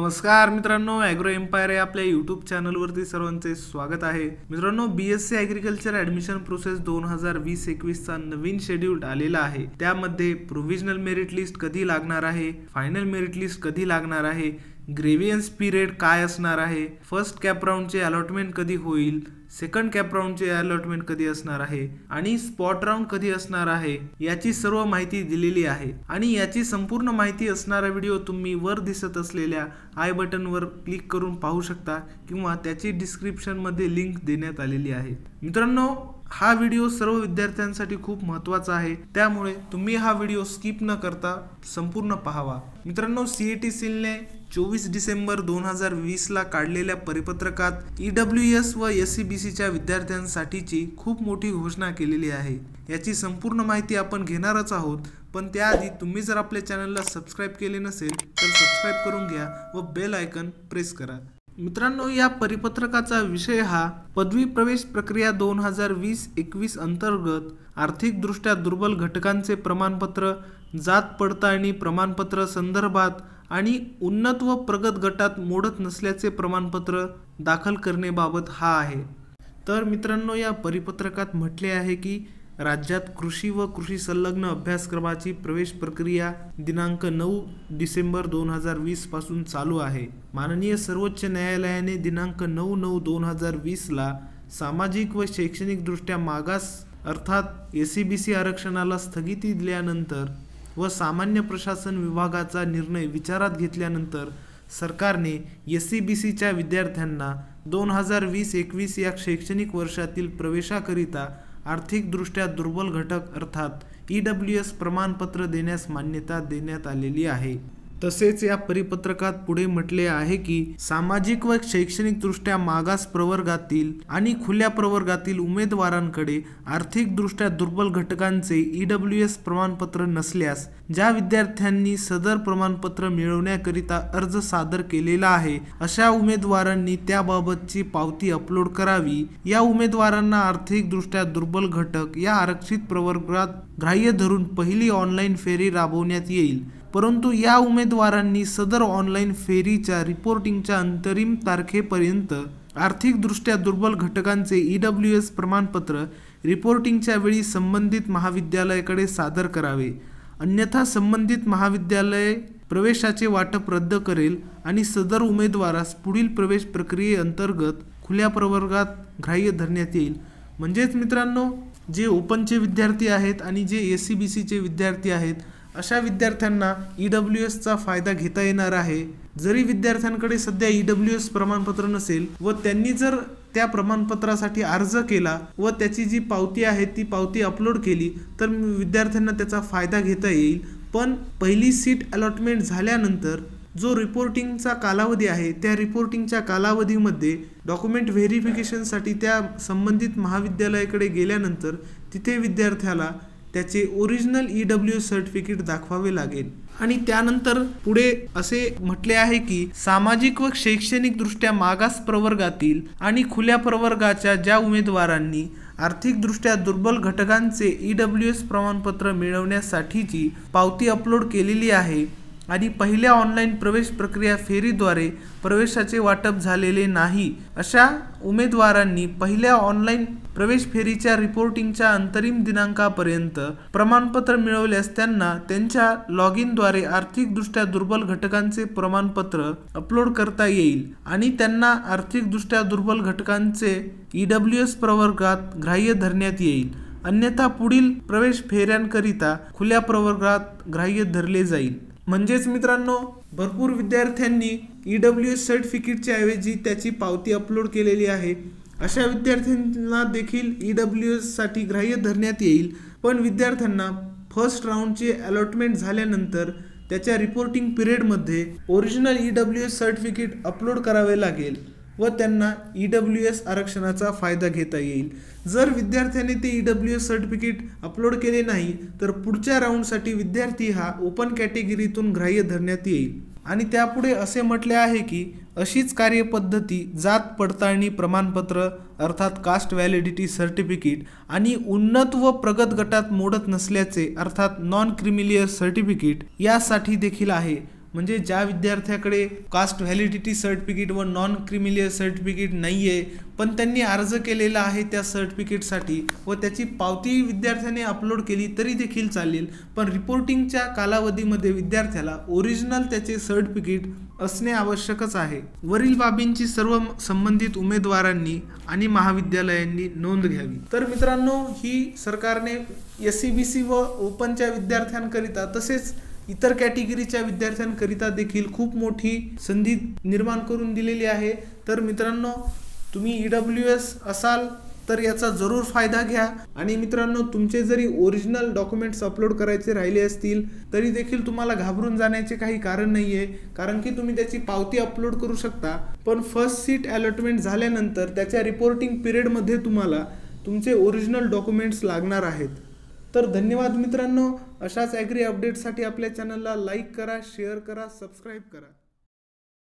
नमस्कार मित्रांनो, agro empire या आपल्या यूट्यूब चॅनलवरती सर्वांचे स्वागत आहे. मित्रांनो, BSc ॲग्रिकल्चर ॲडमिशन प्रोसेस 2020-21 चा नवीन शेड्यूल आलेला आहे. त्यामध्ये प्रोव्हिजनल मेरिट लिस्ट कधी लागणार आहे, फायनल मेरिट लिस्ट कधी लागणार आहे, ग्रेव्हियन्स पिरियड काय असणार आहे, फर्स्ट कॅप राऊंडचे अलॉटमेंट कधी होईल, सेकंड कॅप राऊंडचे अलॉटमेंट कधी असणार आहे आणि स्पॉट राऊंड कधी असणार आहे याची सर्व माहिती दिलेली आहे. आणि याची संपूर्ण माहिती असणारा व्हिडिओ तुम्ही वर दिसत असलेल्या आय बटनवर क्लिक करून पाहू शकता किंवा त्याची डिस्क्रिप्शन मध्ये लिंक देण्यात आलेली आहे. मित्रांनो, हा व्हिडिओ सर्व विद्यार्थ्यांसाठी खूप महत्त्वाचा आहे, त्यामुळे तुम्ही हा व्हिडिओ स्किप न करता संपूर्ण पाहावा. मित्रांनो, CET सीलने 24 डिसेंबर 2020 ला काढलेल्या परिपत्रकात EWS व SCBC च्या विद्यार्थ्यांसाठीची खूप मोठी घोषणा केलेली आहे. याची संपूर्ण माहिती आपण घेणारच आहोत, पण त्याआधी तुम्ही जर आपल्या चॅनलला सबस्क्राईब केले नसेल तर सबस्क्राईब करून घ्या व बेल आयकन प्रेस करा. मित्रांनो, या परिपत्रकाचा विषय हा पदवी प्रवेश प्रक्रिया 2020-21 अंतर्गत आर्थिकदृष्ट्या दुर्बल घटकांचे प्रमाणपत्र, जात पडताळणी प्रमाणपत्र संदर्भात आणि उन्नत व प्रगत गटात मोडत नसल्याचे प्रमाणपत्र दाखल करण्याबाबत हा आहे. तर मित्रांनो, या परिपत्रकात म्हटले आहे की राज्यात कृषी व कृषी संलग्न अभ्यासक्रमाची प्रवेश प्रक्रिया दिनांक 9 डिसेंबर 2020 पासून चालू आहे. माननीय सर्वोच्च न्यायालयाने दिनांक 9/9/2020 ला सामाजिक व शैक्षणिक दृष्ट्या मागास अर्थात SCBC आरक्षणाला स्थगिती दिल्यानंतर व सामान्य प्रशासन विभागाचा निर्णय विचारात घेतल्यानंतर सरकारने SCBC च्या विद्यार्थ्यांना 2020-21 या शैक्षणिक वर्षातील प्रवेशाकरिता आर्थिकदृष्ट्या दुर्बल घटक अर्थात EWS प्रमाणपत्र देण्यास मान्यता देण्यात आलेली आहे. तसेच या परिपत्रकात पुढे म्हटले आहे की सामाजिक व शैक्षणिकदृष्ट्या मागास प्रवर्गातील आणि खुल्या प्रवर्गातील उमेदवारांकडे आर्थिकदृष्ट्या दुर्बल घटकांचे EWS प्रमाणपत्र नसल्यास ज्या विद्यार्थ्यांनी सदर प्रमाणपत्र मिळवण्याकरिता अर्ज सादर केलेला आहे अशा उमेदवारांनी त्याबाबतची पावती अपलोड करावी. या उमेदवारांना आर्थिकदृष्ट्या दुर्बल घटक या आरक्षित प्रवर्गात ग्राह्य धरून पहिली ऑनलाईन फेरी राबवण्यात येईल, परंतु या उमेदवारांनी सदर ऑनलाईन फेरीच्या रिपोर्टिंगच्या अंतरिम तारखेपर्यंत आर्थिकदृष्ट्या दुर्बल घटकांचे EWS प्रमाणपत्र रिपोर्टिंगच्या वेळी संबंधित महाविद्यालयाकडे सादर करावे, अन्यथा संबंधित महाविद्यालय प्रवेशाचे वाटप रद्द करेल आणि सदर उमेदवारास पुढील प्रवेश प्रक्रियेअंतर्गत खुल्या प्रवर्गात ग्राह्य धरण्यात येईल. म्हणजेच मित्रांनो, जे ओपनचे विद्यार्थी आहेत आणि जे SCBC चे विद्यार्थी आहेत अशा विद्यार्थ्यांना EWS चा फायदा घेता येणार आहे. जरी विद्यार्थ्यांकडे सध्या EWS प्रमाणपत्र नसेल व त्यांनी जर त्या प्रमाणपत्रासाठी अर्ज केला व त्याची जी पावती आहे ती पावती अपलोड केली तर विद्यार्थ्यांना त्याचा फायदा घेता येईल. पण पहिली सीट अलॉटमेंट झाल्यानंतर जो रिपोर्टिंगचा कालावधी आहे त्या रिपोर्टिंगच्या कालावधीमध्ये डॉक्युमेंट व्हेरिफिकेशनसाठी त्या संबंधित महाविद्यालयाकडे गेल्यानंतर तिथे विद्यार्थ्याला त्याचे ओरिजिनल EWS सर्टिफिकेट दाखवावे लागेल. आणि त्यानंतर पुढे असे म्हटले आहे की सामाजिक व शैक्षणिक दृष्ट्या मागास प्रवर्गातील आणि खुल्या प्रवर्गाच्या ज्या उमेदवारांनी आर्थिकदृष्ट्या दुर्बल घटकांचे EWS प्रमाणपत्र मिळवण्यासाठीची पावती अपलोड केलेली आहे आणि पहिल्या ऑनलाईन प्रवेश प्रक्रिया फेरीद्वारे प्रवेशाचे वाटप झालेले नाही अशा उमेदवारांनी पहिल्या ऑनलाईन प्रवेश फेरीच्या रिपोर्टिंगच्या अंतरिम दिनांकापर्यंत प्रमाणपत्र मिळवल्यास त्यांना त्यांच्या लॉग इनद्वारे आर्थिकदृष्ट्या दुर्बल घटकांचे प्रमाणपत्र अपलोड करता येईल आणि त्यांना आर्थिकदृष्ट्या दुर्बल घटकांचे EWS प्रवर्गात ग्राह्य धरण्यात येईल, अन्यथा पुढील प्रवेश फेऱ्यांकरिता खुल्या प्रवर्गात ग्राह्य धरले जाईल. म्हणजेच मित्रांनो, भरपूर विद्यार्थ्यांनी EWS सर्टिफिकेटच्या ऐवजी त्याची पावती अपलोड केलेली आहे. अशा विद्यार्थ्यांना देखील EWS साठी ग्राह्य धरण्यात येईल, पण विद्यार्थ्यांना फर्स्ट राऊंडचे अलॉटमेंट झाल्यानंतर त्याच्या रिपोर्टिंग पिरियडमध्ये ओरिजिनल EWS सर्टिफिकेट अपलोड करावे लागेल व त्यांना EWS आरक्षणाचा फायदा घेता येईल. जर विद्यार्थ्याने ते EWS सर्टिफिकेट अपलोड केले नाही तर पुढच्या राऊंडसाठी विद्यार्थी हा ओपन कॅटेगरीतून ग्राह्य धरण्यात येईल. आणि त्यापुढे असे म्हटले आहे की अशीच कार्यपद्धती जात पडताळणी प्रमाणपत्र अर्थात कास्ट व्हॅलिडिटी सर्टिफिकेट आणि उन्नत व प्रगत गटात मोडत नसल्याचे अर्थात नॉन क्रिमिलियर सर्टिफिकेट यासाठी देखील आहे. म्हणजे ज्या विद्यार्थ्याकडे कास्ट व्हॅलिडिटी सर्टिफिकेट व नॉन क्रिमिलियर सर्टिफिकेट नाही आहे पण त्यांनी अर्ज केलेला आहे त्या सर्टिफिकेटसाठी व त्याची पावती विद्यार्थ्याने अपलोड केली तरी देखील चालेल, पण रिपोर्टिंगच्या कालावधीमध्ये विद्यार्थ्याला ओरिजिनल त्याचे सर्टिफिकेट असणे आवश्यकच आहे. वरील बाबींची सर्व संबंधित उमेदवारांनी आणि महाविद्यालयांनी नोंद घ्यावी. तर मित्रांनो, ही सरकारने SCBC व ओपनच्या विद्यार्थ्यांकरिता तसेच इतर कॅटेगरीच्या विद्यार्थ्यांकरिता देखील खूप मोठी संधी निर्माण करून दिलेली आहे. तर मित्रांनो, तुम्ही EWS असाल तर याचा जरूर फायदा घ्या. आणि मित्रांनो, तुमचे जरी ओरिजिनल डॉक्युमेंट्स अपलोड करायचे राहिले असतील तरी देखील तुम्हाला घाबरून जाण्याचे काही कारण नाही आहे, कारण की तुम्ही त्याची पावती अपलोड करू शकता. पण फर्स्ट सीट अलॉटमेंट झाल्यानंतर त्याच्या रिपोर्टिंग पिरियडमध्ये तुम्हाला तुमचे ओरिजिनल डॉक्युमेंट्स लागणार आहेत. तर धन्यवाद मित्रांनो. अशाच ॲग्री अपडेट्ससाठी आपल्या चॅनलला लाईक करा, शेअर करा, सबस्क्राईब करा.